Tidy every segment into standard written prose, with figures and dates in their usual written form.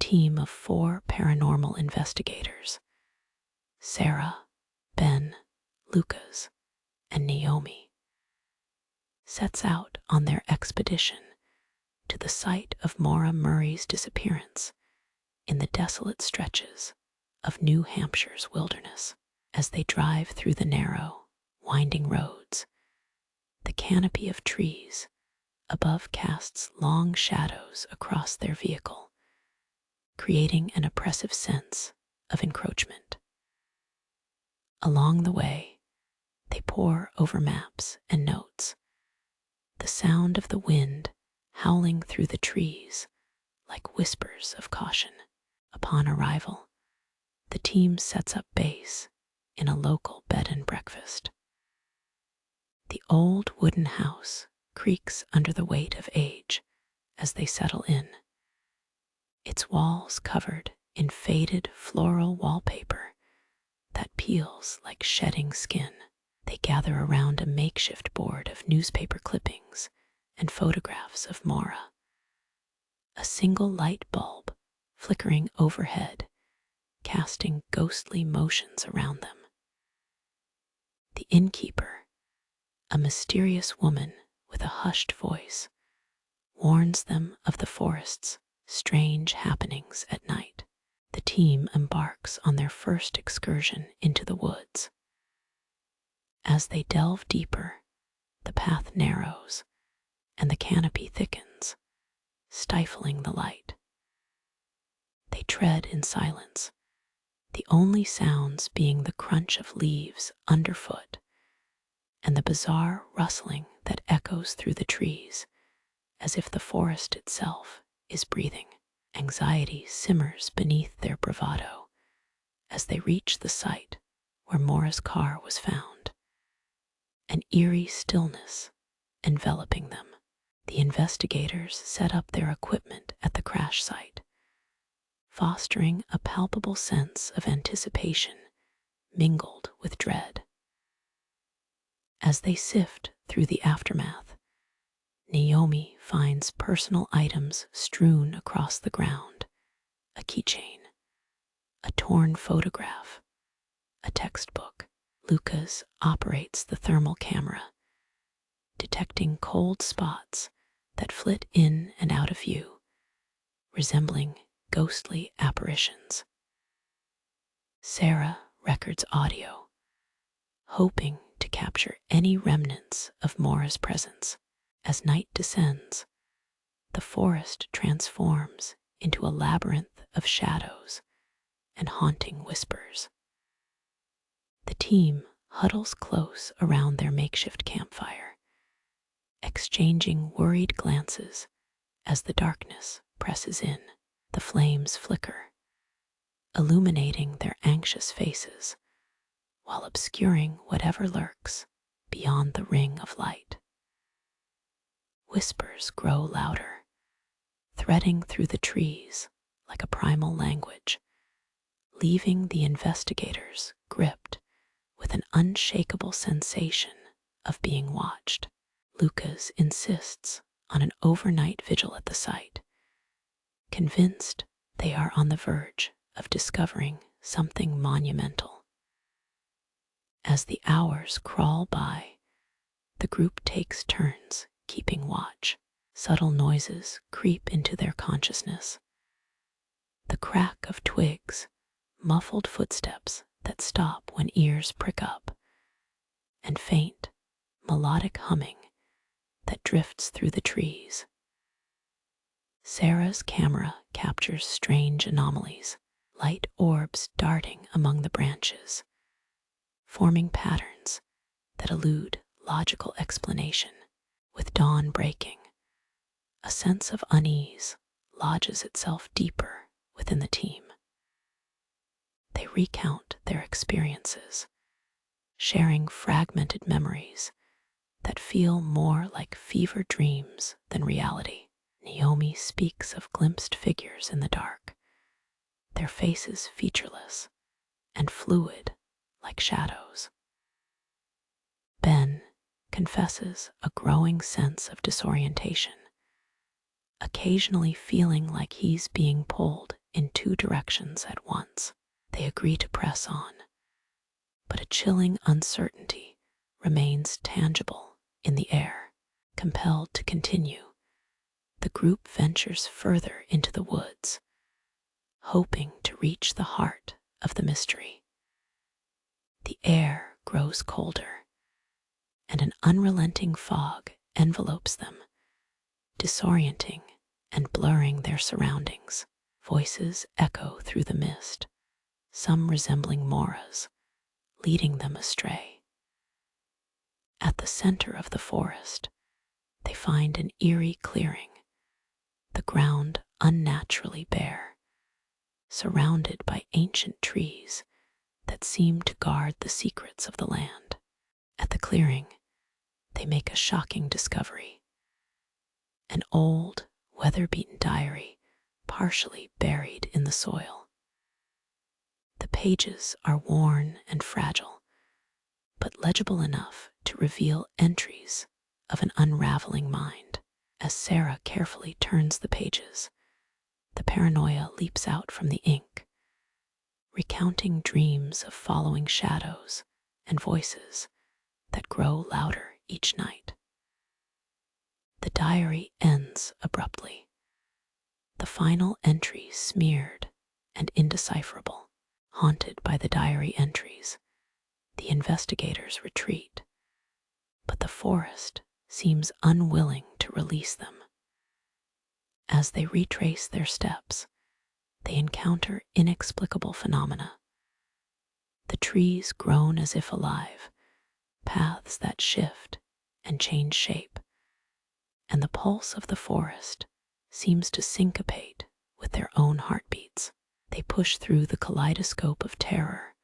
team of 4 paranormal investigators, Sarah, Ben, Lucas, and Naomi, sets out on their expedition to the site of Maura Murray's disappearance in the desolate stretches of New Hampshire's wilderness. As they drive through the narrow, winding roads, the canopy of trees above casts long shadows across their vehicle, creating an oppressive sense of encroachment. Along the way, they pore over maps and notes, the sound of the wind howling through the trees like whispers of caution. Upon arrival, the team sets up base in a local bed and breakfast. The old wooden house creaks under the weight of age as they settle in, its walls covered in faded floral wallpaper that peels like shedding skin. They gather around a makeshift board of newspaper clippings and photographs of Maura, a single light bulb flickering overhead, casting ghostly motions around them. The innkeeper, a mysterious woman with a hushed voice, warns them of the forest's strange happenings at night. The team embarks on their first excursion into the woods. As they delve deeper, the path narrows and the canopy thickens, stifling the light. They tread in silence, the only sounds being the crunch of leaves underfoot and the bizarre rustling that echoes through the trees, as if the forest itself is breathing. Anxiety simmers beneath their bravado as they reach the site where Maura's car was found, an eerie stillness enveloping them. The investigators set up their equipment at the crash site, fostering a palpable sense of anticipation mingled with dread. As they sift through the aftermath, Naomi finds personal items strewn across the ground, a keychain, a torn photograph, a textbook. Lucas operates the thermal camera, detecting cold spots that flit in and out of view, resembling ghostly apparitions. Sarah records audio, hoping to capture any remnants of Maura's presence. As night descends, the forest transforms into a labyrinth of shadows and haunting whispers. The team huddles close around their makeshift campfire, exchanging worried glances as the darkness presses in. The flames flicker, illuminating their anxious faces while obscuring whatever lurks beyond the ring of light. Whispers grow louder, threading through the trees like a primal language, leaving the investigators gripped with an unshakable sensation of being watched. Lucas insists on an overnight vigil at the site, convinced they are on the verge of discovering something monumental. As the hours crawl by, the group takes turns keeping watch. Subtle noises creep into their consciousness. The crack of twigs, muffled footsteps that stop when ears prick up, and faint, melodic humming that drifts through the trees. Sarah's camera captures strange anomalies, light orbs darting among the branches, forming patterns that elude logical explanation. With dawn breaking, a sense of unease lodges itself deeper within the team. They recount their experiences, sharing fragmented memories that feel more like fever dreams than reality. Naomi speaks of glimpsed figures in the dark, their faces featureless and fluid like shadows. Ben confesses a growing sense of disorientation, occasionally feeling like he's being pulled in two directions at once. They agree to press on, but a chilling uncertainty remains tangible in the air. Compelled to continue, the group ventures further into the woods, hoping to reach the heart of the mystery. The air grows colder, and an unrelenting fog envelopes them, disorienting and blurring their surroundings. Voices echo through the mist, some resembling Maura's, leading them astray. At the center of the forest, they find an eerie clearing, the ground unnaturally bare, surrounded by ancient trees that seem to guard the secrets of the land. At the clearing, they make a shocking discovery: an old, weather-beaten diary partially buried in the soil. The pages are worn and fragile, but legible enough to reveal entries of an unraveling mind. As Sarah carefully turns the pages, the paranoia leaps out from the ink, recounting dreams of following shadows and voices that grow louder each night. The diary ends abruptly, the final entry smeared and indecipherable. Haunted by the diary entries, the investigators retreat, but the forest seems unwilling to release them. As they retrace their steps, they encounter inexplicable phenomena. The trees groan as if alive, paths that shift and change shape, and the pulse of the forest seems to syncopate with their own heartbeats. They push through the kaleidoscope of terror,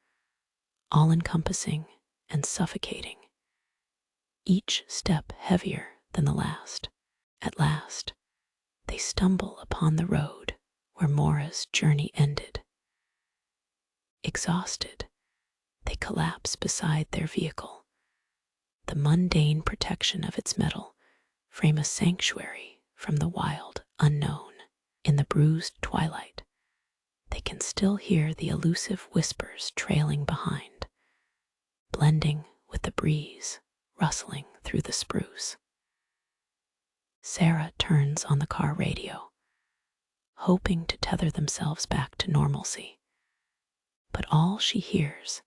all-encompassing and suffocating, each step heavier than the last. At last, they stumble upon the road where Maura's journey ended. Exhausted, they collapse beside their vehicle. The mundane protection of its metal frame a sanctuary from the wild unknown. In the bruised twilight, they can still hear the elusive whispers trailing behind, blending with the breeze rustling through the spruce. Sarah turns on the car radio, hoping to tether themselves back to normalcy, but all she hears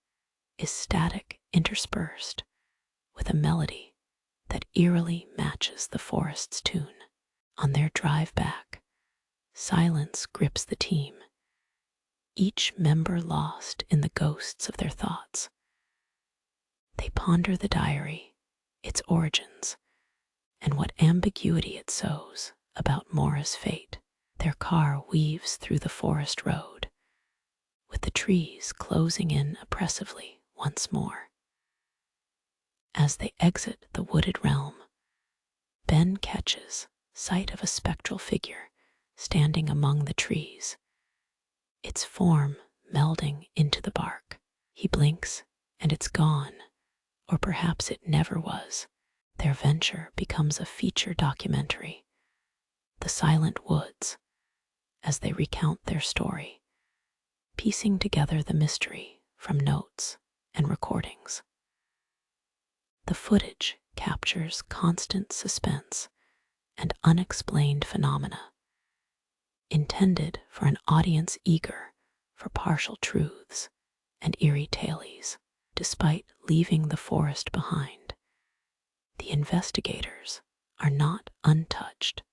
is static interspersed with a melody that eerily matches the forest's tune. On their drive back, silence grips the team, each member lost in the ghosts of their thoughts. They ponder the diary, its origins, and what ambiguity it sows about Maura's fate. Their car weaves through the forest road, with the trees closing in oppressively once more. As they exit the wooded realm, Ben catches sight of a spectral figure standing among the trees, its form melding into the bark. He blinks, and it's gone, or perhaps it never was. Their venture becomes a feature documentary, The Silent Woods, as they recount their story, piecing together the mystery from notes and recordings. The footage captures constant suspense and unexplained phenomena, intended for an audience eager for partial truths and eerie tales. Despite leaving the forest behind, the investigators are not untouched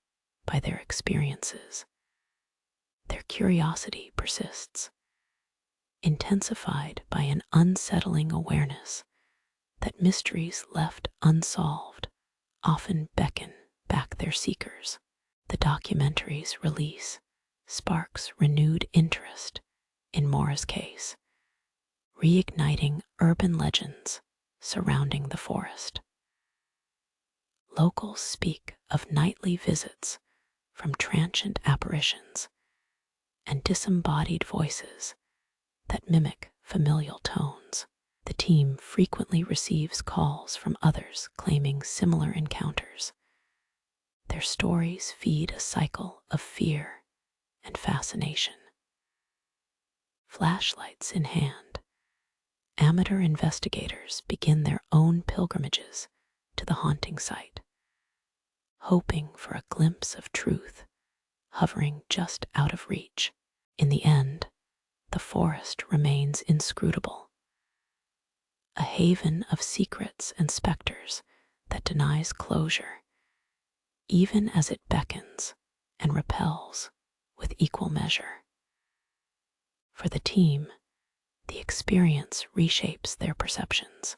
by their experiences. Their curiosity persists, intensified by an unsettling awareness that mysteries left unsolved often beckon back their seekers. The documentary's release sparks renewed interest in Maura's case, reigniting urban legends surrounding the forest. Locals speak of nightly visits from transient apparitions and disembodied voices that mimic familial tones. The team frequently receives calls from others claiming similar encounters. Their stories feed a cycle of fear and fascination. Flashlights in hand, amateur investigators begin their own pilgrimages to the haunting site, hoping for a glimpse of truth hovering just out of reach. In the end, the forest remains inscrutable, a haven of secrets and specters that denies closure, even as it beckons and repels with equal measure. For the team, the experience reshapes their perceptions,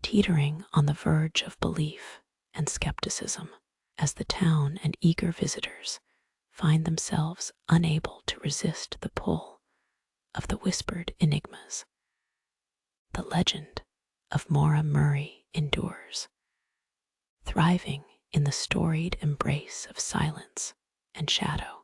teetering on the verge of belief and skepticism as the town and eager visitors find themselves unable to resist the pull of the whispered enigmas. The legend of Maura Murray endures, thriving in the storied embrace of silence and shadow.